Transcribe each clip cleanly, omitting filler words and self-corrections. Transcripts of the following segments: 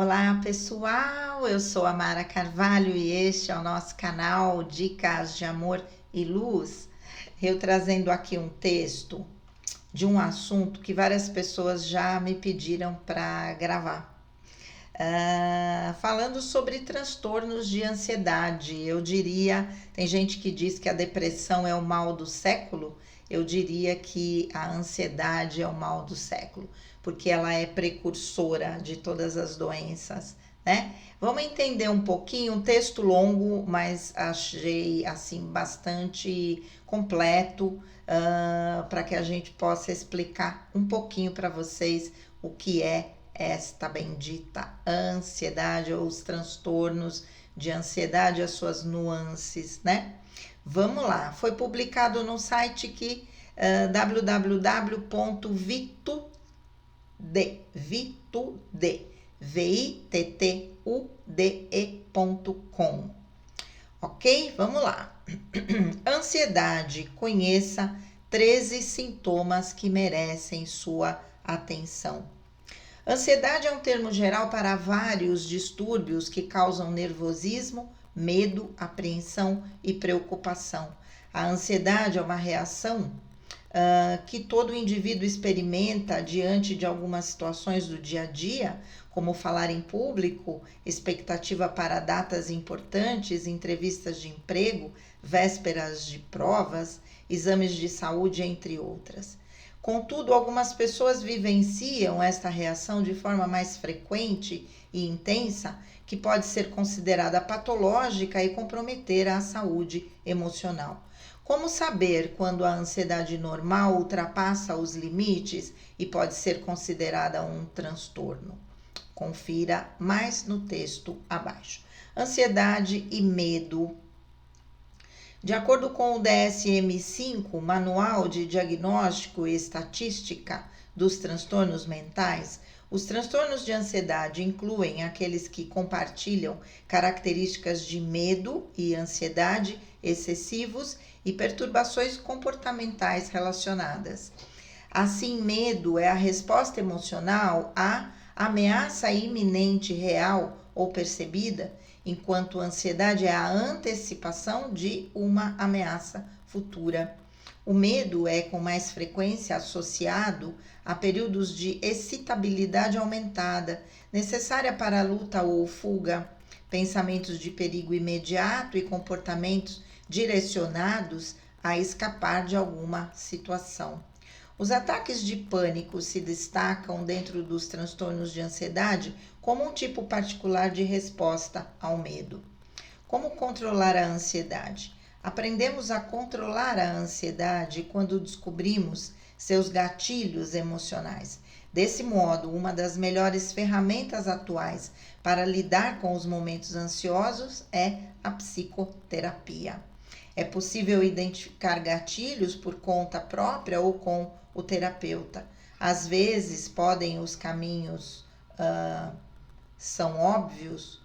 Olá pessoal, eu sou a Mara Carvalho e este é o nosso canal Dicas de Amor e Luz. Eu trazendo aqui um texto de um assunto que várias pessoas já me pediram para gravar. Falando sobre transtornos de ansiedade, eu diria, tem gente que diz que a depressão é o mal do século, eu diria que a ansiedade é o mal do século, porque ela é precursora de todas as doenças, né? Vamos entender um pouquinho, um texto longo, mas achei assim bastante completo, para que a gente possa explicar um pouquinho para vocês o que é esta bendita ansiedade ou os transtornos de ansiedade, as suas nuances, né? Vamos lá, foi publicado no site que www.vittude.com. Ok? Vamos lá. Ansiedade, conheça 13 sintomas que merecem sua atenção. Ansiedade é um termo geral para vários distúrbios que causam nervosismo, medo, apreensão e preocupação. A ansiedade é uma reação que todo indivíduo experimenta diante de algumas situações do dia a dia, como falar em público, expectativa para datas importantes, entrevistas de emprego, vésperas de provas, exames de saúde, entre outras. Contudo, algumas pessoas vivenciam esta reação de forma mais frequente e intensa, que pode ser considerada patológica e comprometer a saúde emocional. Como saber quando a ansiedade normal ultrapassa os limites e pode ser considerada um transtorno? Confira mais no texto abaixo. Ansiedade e medo. De acordo com o DSM-5, Manual de Diagnóstico e Estatística dos Transtornos Mentais, os transtornos de ansiedade incluem aqueles que compartilham características de medo e ansiedade excessivos e perturbações comportamentais relacionadas. Assim, medo é a resposta emocional à ameaça iminente, real ou percebida, enquanto ansiedade é a antecipação de uma ameaça futura. O medo é com mais frequência associado a períodos de excitabilidade aumentada, necessária para a luta ou fuga, pensamentos de perigo imediato e comportamentos direcionados a escapar de alguma situação. Os ataques de pânico se destacam dentro dos transtornos de ansiedade como um tipo particular de resposta ao medo. Como controlar a ansiedade? Aprendemos a controlar a ansiedade quando descobrimos seus gatilhos emocionais. Desse modo, uma das melhores ferramentas atuais para lidar com os momentos ansiosos é a psicoterapia. É possível identificar gatilhos por conta própria ou com o terapeuta. Às vezes, os caminhos são óbvios.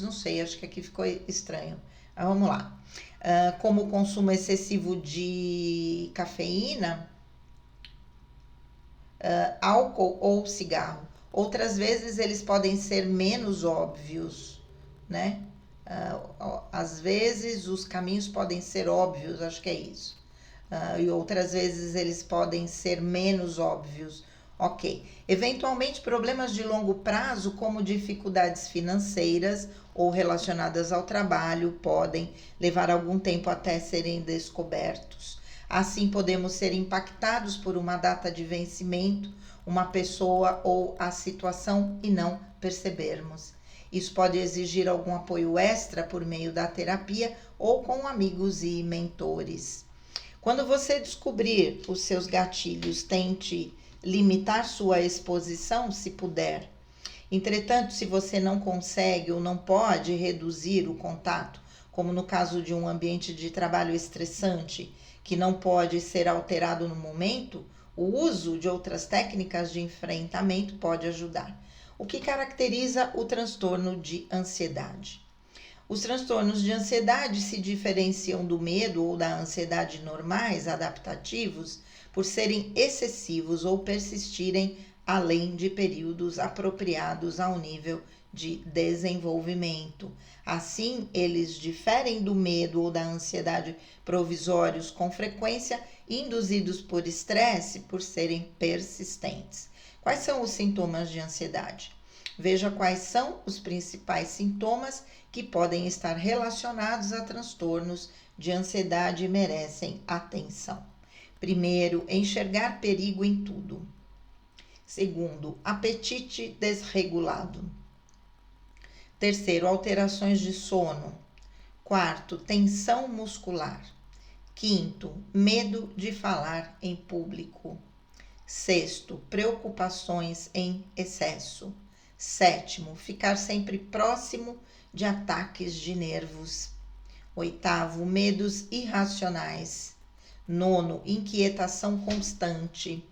Não sei, acho que aqui ficou estranho. Vamos lá. Como o consumo excessivo de cafeína, álcool ou cigarro. Outras vezes eles podem ser menos óbvios, né? Às vezes os caminhos podem ser óbvios, acho que é isso. E outras vezes eles podem ser menos óbvios. Ok. Eventualmente, problemas de longo prazo, como dificuldades financeiras ou relacionadas ao trabalho, podem levar algum tempo até serem descobertos. Assim, podemos ser impactados por uma data de vencimento, uma pessoa ou a situação e não percebermos. Isso pode exigir algum apoio extra por meio da terapia ou com amigos e mentores. Quando você descobrir os seus gatilhos, tente limitar sua exposição se puder. Entretanto, se você não consegue ou não pode reduzir o contato, como no caso de um ambiente de trabalho estressante, que não pode ser alterado no momento, o uso de outras técnicas de enfrentamento pode ajudar. O que caracteriza o transtorno de ansiedade? Os transtornos de ansiedade se diferenciam do medo ou da ansiedade normais, adaptativos, por serem excessivos ou persistirem além de períodos apropriados ao nível de desenvolvimento. Assim, eles diferem do medo ou da ansiedade provisórios com frequência induzidos por estresse por serem persistentes. Quais são os sintomas de ansiedade? Veja quais são os principais sintomas que podem estar relacionados a transtornos de ansiedade e merecem atenção. Primeiro, enxergar perigo em tudo. Segundo, apetite desregulado. Terceiro, alterações de sono. Quarto, tensão muscular. Quinto, medo de falar em público. Sexto, preocupações em excesso. Sétimo, ficar sempre próximo de ataques de nervos. Oitavo, medos irracionais. Nono, inquietação constante.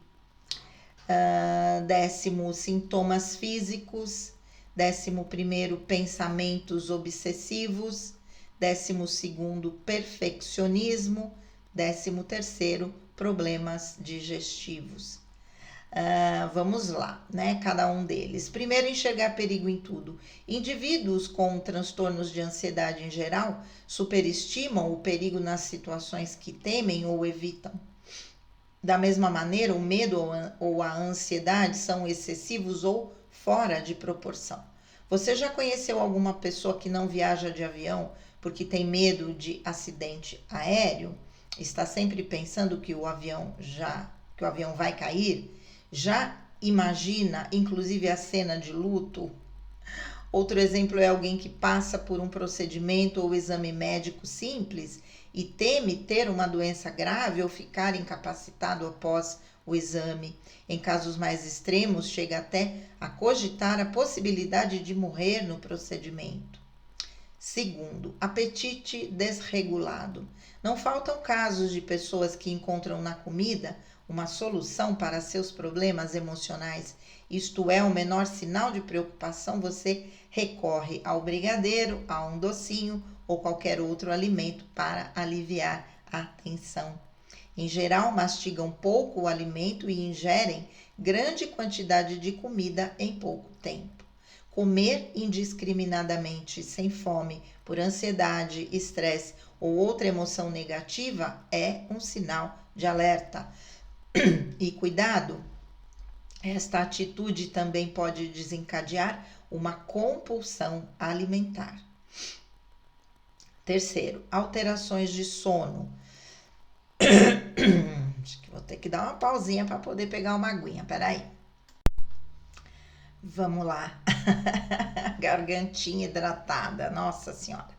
Décimo, sintomas físicos. 11º, pensamentos obsessivos. 12º, perfeccionismo. 13º, problemas digestivos. Vamos lá, né? Cada um deles. Primeiro, enxergar perigo em tudo. Indivíduos com transtornos de ansiedade em geral superestimam o perigo nas situações que temem ou evitam. Da mesma maneira, o medo ou a ansiedade são excessivos ou fora de proporção. Você já conheceu alguma pessoa que não viaja de avião porque tem medo de acidente aéreo? Está sempre pensando que o avião vai cair? Já imagina, inclusive, a cena de luto? Outro exemplo é alguém que passa por um procedimento ou exame médico simples e teme ter uma doença grave ou ficar incapacitado após o exame. Em casos mais extremos, chega até a cogitar a possibilidade de morrer no procedimento. Segundo, apetite desregulado. Não faltam casos de pessoas que encontram na comida uma solução para seus problemas emocionais. Isto é, o menor sinal de preocupação, você recorre ao brigadeiro, a um docinho ou qualquer outro alimento para aliviar a tensão. Em geral, mastigam pouco o alimento e ingerem grande quantidade de comida em pouco tempo. Comer indiscriminadamente, sem fome, por ansiedade, estresse ou outra emoção negativa é um sinal de alerta. E cuidado, esta atitude também pode desencadear uma compulsão alimentar. Terceiro, alterações de sono. Acho que vou ter que dar uma pausinha para poder pegar uma aguinha, peraí. Vamos lá. Gargantinha hidratada, nossa senhora.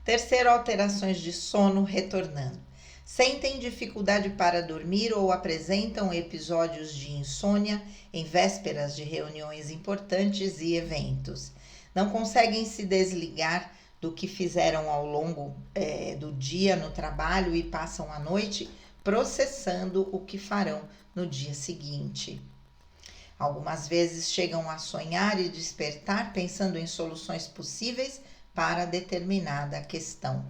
Terceiro, alterações de sono retornando. Sentem dificuldade para dormir ou apresentam episódios de insônia em vésperas de reuniões importantes e eventos. Não conseguem se desligar do que fizeram ao longo do dia no trabalho e passam a noite processando o que farão no dia seguinte. Algumas vezes chegam a sonhar e despertar pensando em soluções possíveis para determinada questão.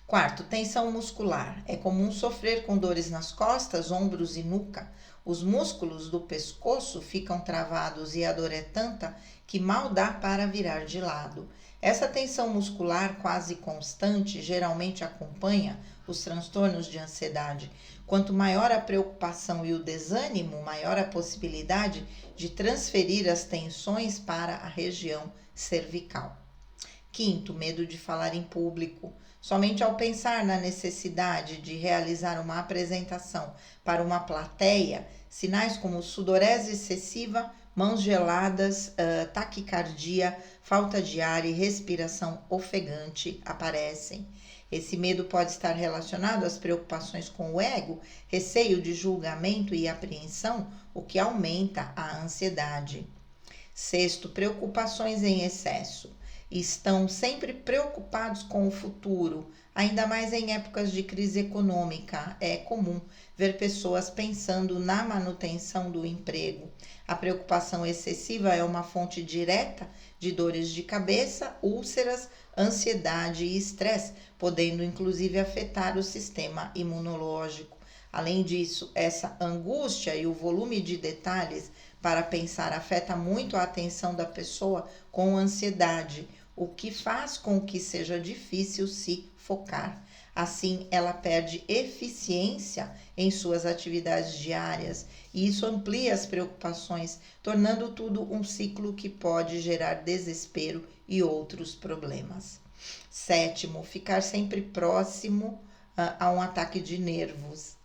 Quarto, tensão muscular. É comum sofrer com dores nas costas, ombros e nuca. Os músculos do pescoço ficam travados e a dor é tanta que mal dá para virar de lado. Essa tensão muscular quase constante geralmente acompanha os transtornos de ansiedade. Quanto maior a preocupação e o desânimo, maior a possibilidade de transferir as tensões para a região cervical. Quinto, medo de falar em público. Somente ao pensar na necessidade de realizar uma apresentação para uma plateia, sinais como sudorese excessiva, mãos geladas, taquicardia, falta de ar e respiração ofegante aparecem. Esse medo pode estar relacionado às preocupações com o ego, receio de julgamento e apreensão, o que aumenta a ansiedade. Sexto, preocupações em excesso. Estão sempre preocupados com o futuro, ainda mais em épocas de crise econômica. É comum ver pessoas pensando na manutenção do emprego. A preocupação excessiva é uma fonte direta de dores de cabeça, úlceras, ansiedade e estresse, podendo inclusive afetar o sistema imunológico. Além disso, essa angústia e o volume de detalhes para pensar afeta muito a atenção da pessoa com ansiedade, o que faz com que seja difícil se focar. Assim, ela perde eficiência em suas atividades diárias e isso amplia as preocupações, tornando tudo um ciclo que pode gerar desespero e outros problemas. Sétimo, ficar sempre próximo a um ataque de nervos.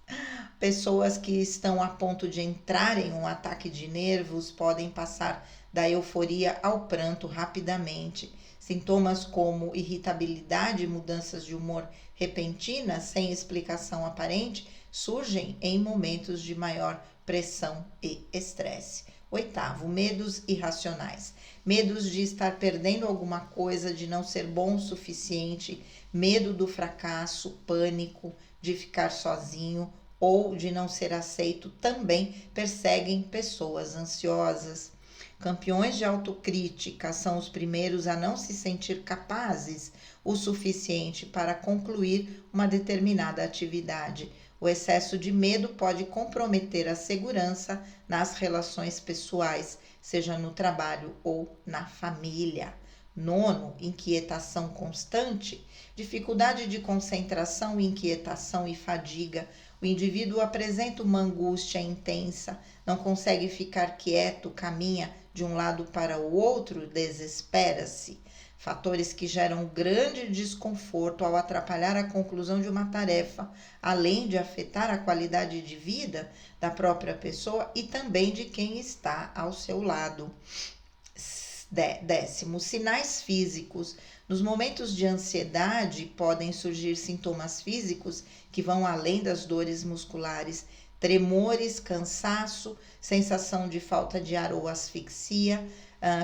Pessoas que estão a ponto de entrar em um ataque de nervos podem passar da euforia ao pranto rapidamente. Sintomas como irritabilidade e mudanças de humor repentinas, sem explicação aparente, surgem em momentos de maior pressão e estresse. Oitavo, medos irracionais. Medos de estar perdendo alguma coisa, de não ser bom o suficiente, medo do fracasso, pânico, de ficar sozinho ou de não ser aceito também perseguem pessoas ansiosas. Campeões de autocrítica são os primeiros a não se sentir capazes o suficiente para concluir uma determinada atividade. O excesso de medo pode comprometer a segurança nas relações pessoais, seja no trabalho ou na família. Nono, inquietação constante, dificuldade de concentração, inquietação e fadiga. O indivíduo apresenta uma angústia intensa, não consegue ficar quieto, caminha de um lado para o outro, desespera-se. Fatores que geram grande desconforto ao atrapalhar a conclusão de uma tarefa, além de afetar a qualidade de vida da própria pessoa e também de quem está ao seu lado. Décimo, sinais físicos. Nos momentos de ansiedade, podem surgir sintomas físicos que vão além das dores musculares, tremores, cansaço, sensação de falta de ar ou asfixia,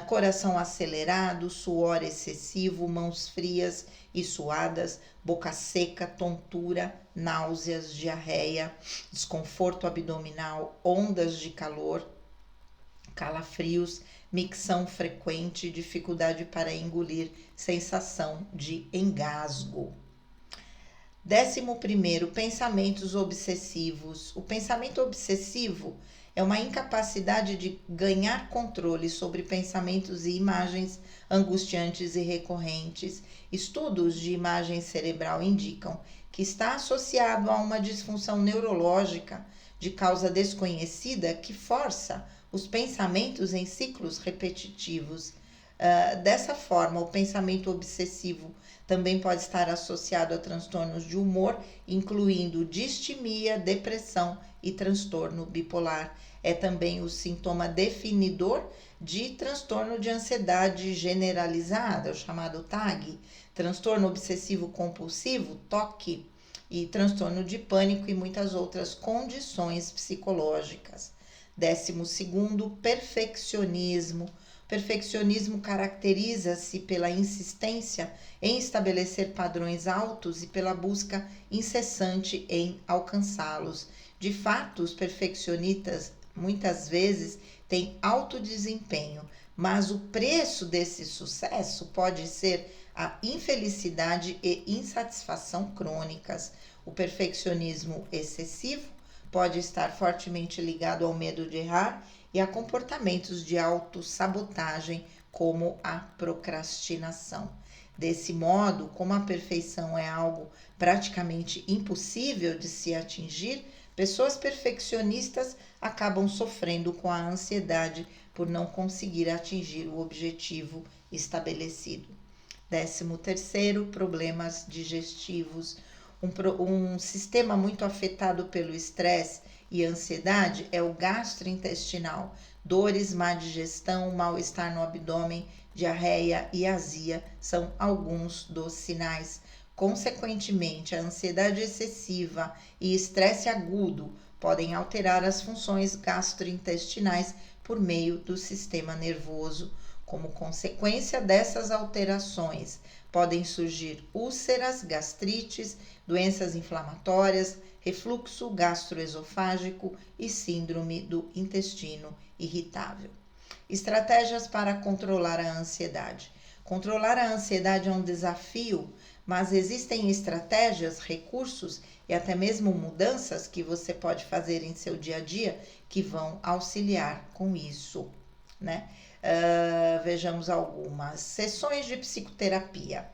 coração acelerado, suor excessivo, mãos frias e suadas, boca seca, tontura, náuseas, diarreia, desconforto abdominal, ondas de calor, calafrios, micção frequente, dificuldade para engolir, sensação de engasgo. 11º, pensamentos obsessivos. O pensamento obsessivo é uma incapacidade de ganhar controle sobre pensamentos e imagens angustiantes e recorrentes. Estudos de imagem cerebral indicam que está associado a uma disfunção neurológica de causa desconhecida que força os pensamentos em ciclos repetitivos. Dessa forma, o pensamento obsessivo também pode estar associado a transtornos de humor, incluindo distimia, depressão e transtorno bipolar. É também o sintoma definidor de transtorno de ansiedade generalizada, o chamado TAG, transtorno obsessivo compulsivo, TOC, e transtorno de pânico e muitas outras condições psicológicas. 12º, perfeccionismo. Perfeccionismo caracteriza-se pela insistência em estabelecer padrões altos e pela busca incessante em alcançá-los. De fato, os perfeccionistas muitas vezes têm alto desempenho, mas o preço desse sucesso pode ser a infelicidade e insatisfação crônicas. O perfeccionismo excessivo pode estar fortemente ligado ao medo de errar e a comportamentos de autossabotagem, como a procrastinação. Desse modo, como a perfeição é algo praticamente impossível de se atingir, pessoas perfeccionistas acabam sofrendo com a ansiedade por não conseguir atingir o objetivo estabelecido. 13º, problemas digestivos. Um sistema muito afetado pelo estresse e ansiedade é o gastrointestinal. Dores, má digestão, mal-estar no abdômen, diarreia e azia são alguns dos sinais. Consequentemente, a ansiedade excessiva e estresse agudo podem alterar as funções gastrointestinais por meio do sistema nervoso. Como consequência dessas alterações, podem surgir úlceras, gastrites, doenças inflamatórias, refluxo gastroesofágico e síndrome do intestino irritável. Estratégias para controlar a ansiedade. Controlar a ansiedade é um desafio, mas existem estratégias, recursos e até mesmo mudanças que você pode fazer em seu dia a dia que vão auxiliar com isso, né? Vejamos algumas sessões de psicoterapia.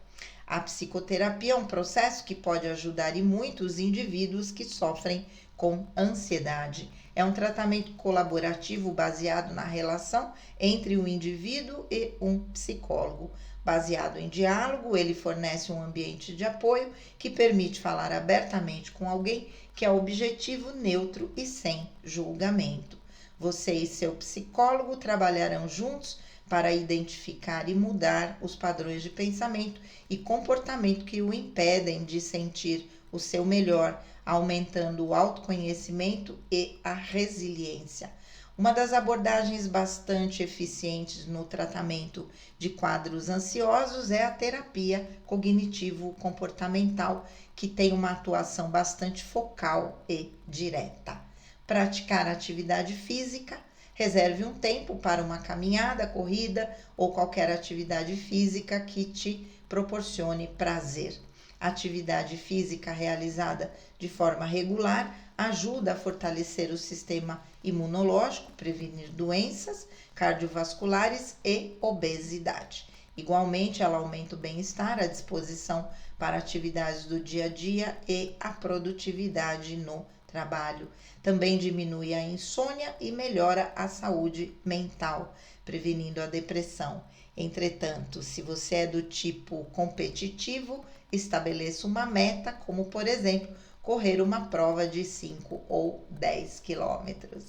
A psicoterapia é um processo que pode ajudar e muito os indivíduos que sofrem com ansiedade. É um tratamento colaborativo baseado na relação entre o indivíduo e um psicólogo. Baseado em diálogo, ele fornece um ambiente de apoio que permite falar abertamente com alguém que é objetivo, neutro e sem julgamento. Você e seu psicólogo trabalharão juntos para identificar e mudar os padrões de pensamento e comportamento que o impedem de sentir o seu melhor, aumentando o autoconhecimento e a resiliência. Uma das abordagens bastante eficientes no tratamento de quadros ansiosos é a terapia cognitivo-comportamental, que tem uma atuação bastante focal e direta. Praticar atividade física. Reserve um tempo para uma caminhada, corrida ou qualquer atividade física que te proporcione prazer. Atividade física realizada de forma regular ajuda a fortalecer o sistema imunológico, prevenir doenças cardiovasculares e obesidade. Igualmente, ela aumenta o bem-estar, a disposição para atividades do dia a dia e a produtividade no trabalho. Também diminui a insônia e melhora a saúde mental, prevenindo a depressão. Entretanto, se você é do tipo competitivo, estabeleça uma meta, como por exemplo, correr uma prova de 5 ou 10 quilômetros.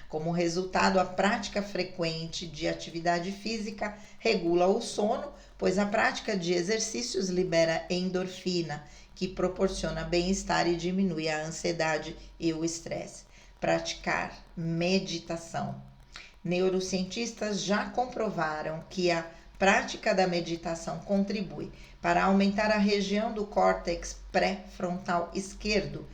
Como resultado, a prática frequente de atividade física regula o sono, pois a prática de exercícios libera endorfina, que proporciona bem-estar e diminui a ansiedade e o estresse. Praticar meditação. Neurocientistas já comprovaram que a prática da meditação contribui para aumentar a região do córtex pré-frontal esquerdo,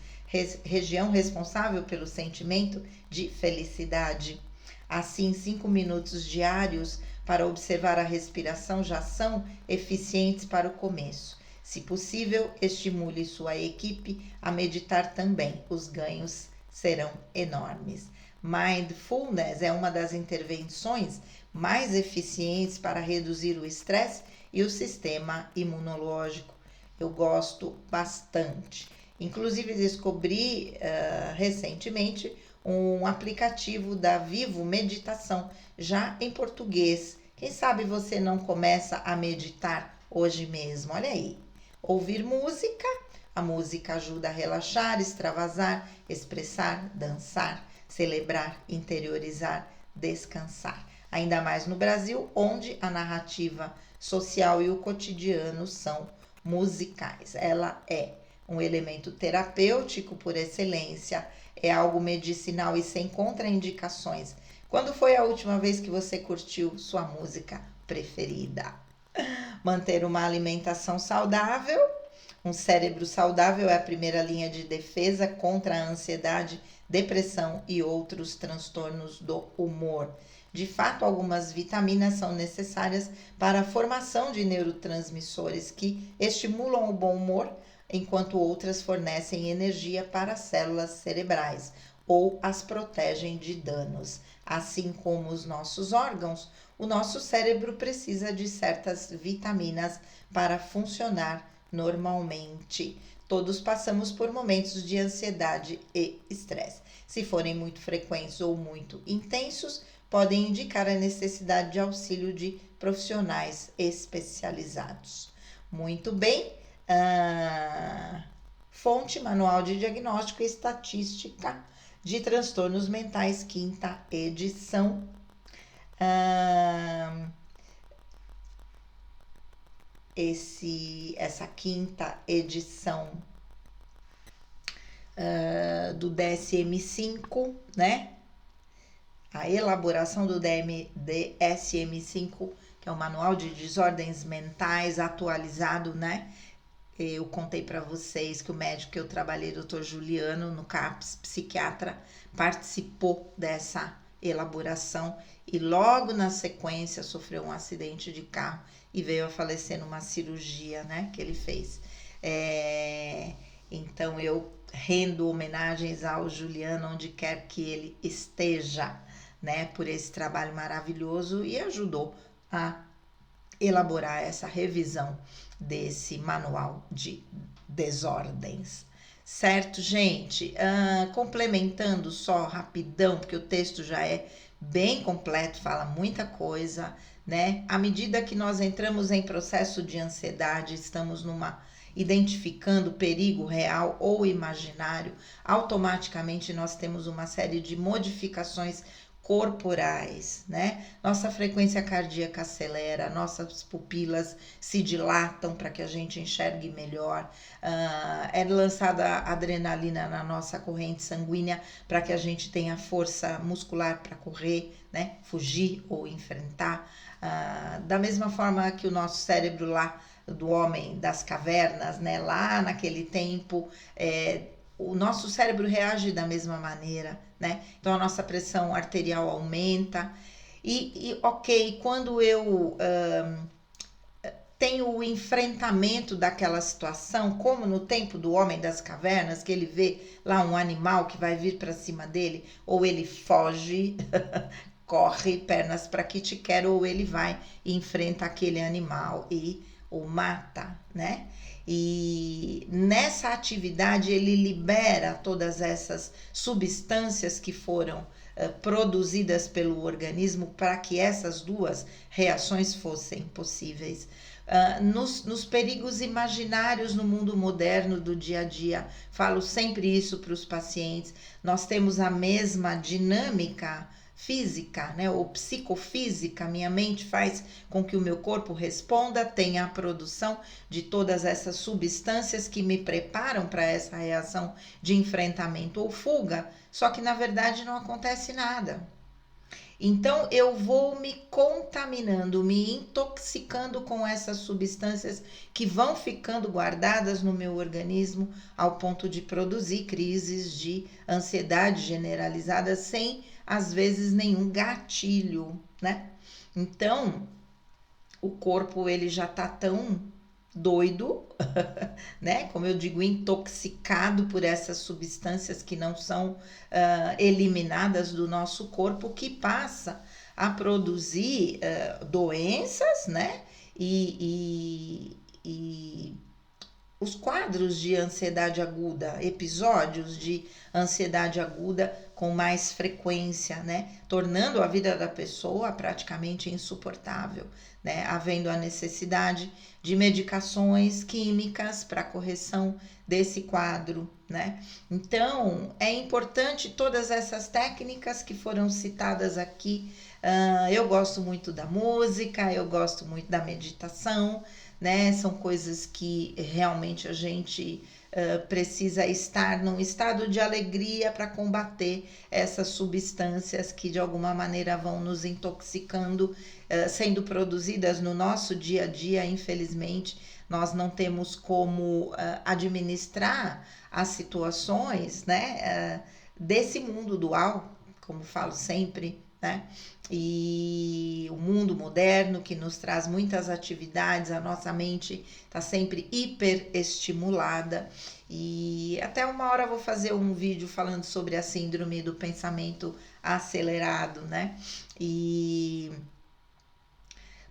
região responsável pelo sentimento de felicidade. Assim, 5 minutos diários para observar a respiração já são eficientes para o começo. Se possível, estimule sua equipe a meditar também. Os ganhos serão enormes. Mindfulness é uma das intervenções mais eficientes para reduzir o estresse e o sistema imunológico. Eu gosto bastante. Inclusive, descobri recentemente um aplicativo da Vivo Meditação, já em português. Quem sabe você não começa a meditar hoje mesmo? Olha aí. Ouvir música. A música ajuda a relaxar, extravasar, expressar, dançar, celebrar, interiorizar, descansar. Ainda mais no Brasil, onde a narrativa social e o cotidiano são musicais. Ela é um elemento terapêutico por excelência, é algo medicinal e sem contraindicações. Quando foi a última vez que você curtiu sua música preferida? Manter uma alimentação saudável. Um cérebro saudável é a primeira linha de defesa contra a ansiedade, depressão e outros transtornos do humor. De fato, algumas vitaminas são necessárias para a formação de neurotransmissores que estimulam o bom humor, enquanto outras fornecem energia para as células cerebrais ou as protegem de danos. Assim como os nossos órgãos, o nosso cérebro precisa de certas vitaminas para funcionar normalmente. Todos passamos por momentos de ansiedade e estresse. Se forem muito frequentes ou muito intensos, podem indicar a necessidade de auxílio de profissionais especializados. Muito bem. Fonte: Manual de Diagnóstico e Estatística de Transtornos Mentais, 5ª edição. Essa 5ª edição do DSM-5, né? A elaboração do DSM-5, que é o Manual de Desordens Mentais atualizado, né? Eu contei para vocês que o médico que eu trabalhei, Dr. Juliano, no CAPS, psiquiatra, participou dessa elaboração e logo na sequência sofreu um acidente de carro e veio a falecer numa cirurgia, né, que ele fez. Então eu rendo homenagens ao Juliano onde quer que ele esteja, né, por esse trabalho maravilhoso e ajudou a elaborar essa revisão desse manual de desordens. Certo, gente? Complementando só rapidão, porque o texto já é bem completo, fala muita coisa, né? À medida que nós entramos em processo de ansiedade, estamos identificando perigo real ou imaginário, automaticamente nós temos uma série de modificações corporais, né? Nossa frequência cardíaca acelera, nossas pupilas se dilatam para que a gente enxergue melhor, é lançada adrenalina na nossa corrente sanguínea para que a gente tenha força muscular para correr, né? Fugir ou enfrentar. Da mesma forma que o nosso cérebro lá do homem das cavernas, né? Lá naquele tempo, o nosso cérebro reage da mesma maneira, né? Então a nossa pressão arterial aumenta. Ok, quando eu tenho o enfrentamento daquela situação, como no tempo do homem das cavernas, que ele vê lá um animal que vai vir para cima dele, ou ele foge, corre pernas para que te quer, ou ele vai e enfrenta aquele animal e o mata, né? E nessa atividade ele libera todas essas substâncias que foram produzidas pelo organismo para que essas duas reações fossem possíveis. Nos perigos imaginários no mundo moderno do dia a dia, falo sempre isso para os pacientes, nós temos a mesma dinâmica física, né, ou psicofísica, minha mente faz com que o meu corpo responda, tenha a produção de todas essas substâncias que me preparam para essa reação de enfrentamento ou fuga, só que na verdade não acontece nada. Então eu vou me contaminando, me intoxicando com essas substâncias que vão ficando guardadas no meu organismo ao ponto de produzir crises de ansiedade generalizada sem, às vezes, nenhum gatilho, né? Então, o corpo ele já tá tão doido, né? Como eu digo, intoxicado por essas substâncias que não são eliminadas do nosso corpo, que passa a produzir doenças, né? E os quadros de ansiedade aguda, episódios de ansiedade aguda com mais frequência, né? Tornando a vida da pessoa praticamente insuportável, né? Havendo a necessidade de medicações químicas para correção desse quadro, né? Então, é importante todas essas técnicas que foram citadas aqui. Eu gosto muito da música, eu gosto muito da meditação, né? São coisas que realmente a gente precisa estar num estado de alegria para combater essas substâncias que de alguma maneira vão nos intoxicando, sendo produzidas no nosso dia a dia. Infelizmente, nós não temos como administrar as situações, né, desse mundo dual, como falo sempre, né? E o mundo moderno que nos traz muitas atividades, a nossa mente está sempre hiperestimulada. E até uma hora eu vou fazer um vídeo falando sobre a síndrome do pensamento acelerado, né? E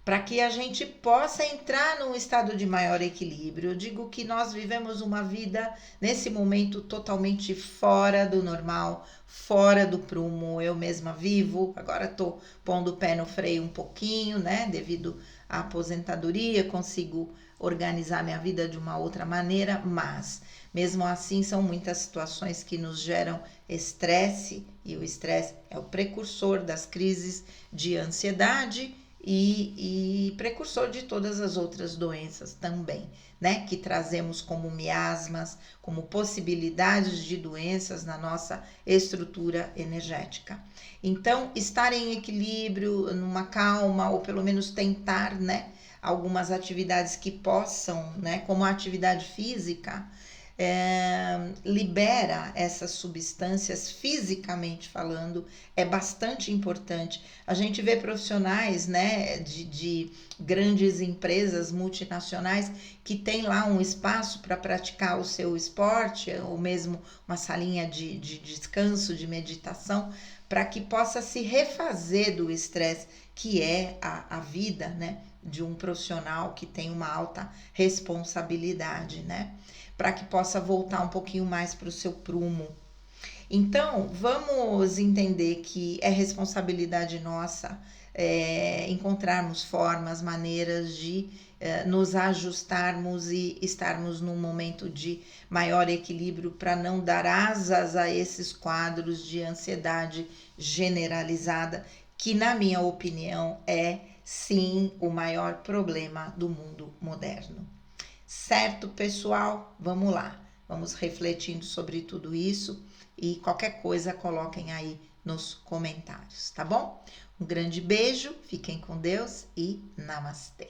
para que a gente possa entrar num estado de maior equilíbrio. Eu digo que nós vivemos uma vida nesse momento totalmente fora do normal, fora do prumo. Eu mesma vivo, agora estou pondo o pé no freio um pouquinho, né? Devido à aposentadoria, consigo organizar minha vida de uma outra maneira, mas mesmo assim são muitas situações que nos geram estresse, e o estresse é o precursor das crises de ansiedade e precursor de todas as outras doenças também, né? Que trazemos como miasmas, como possibilidades de doenças na nossa estrutura energética. Então, estar em equilíbrio, numa calma, ou pelo menos tentar, né? Algumas atividades que possam, né? Como a atividade física, libera essas substâncias fisicamente falando, é bastante importante. A gente vê profissionais, né, de grandes empresas multinacionais que tem lá um espaço para praticar o seu esporte, ou mesmo uma salinha de descanso, de meditação, para que possa se refazer do estresse que é a vida, né, de um profissional que tem uma alta responsabilidade, né, para que possa voltar um pouquinho mais para o seu prumo. Então, vamos entender que é responsabilidade nossa encontrarmos formas, maneiras de nos ajustarmos e estarmos num momento de maior equilíbrio para não dar asas a esses quadros de ansiedade generalizada, que, na minha opinião, é sim o maior problema do mundo moderno. Certo, pessoal? Vamos lá. Vamos refletindo sobre tudo isso e qualquer coisa coloquem aí nos comentários, tá bom? Um grande beijo, fiquem com Deus e namastê.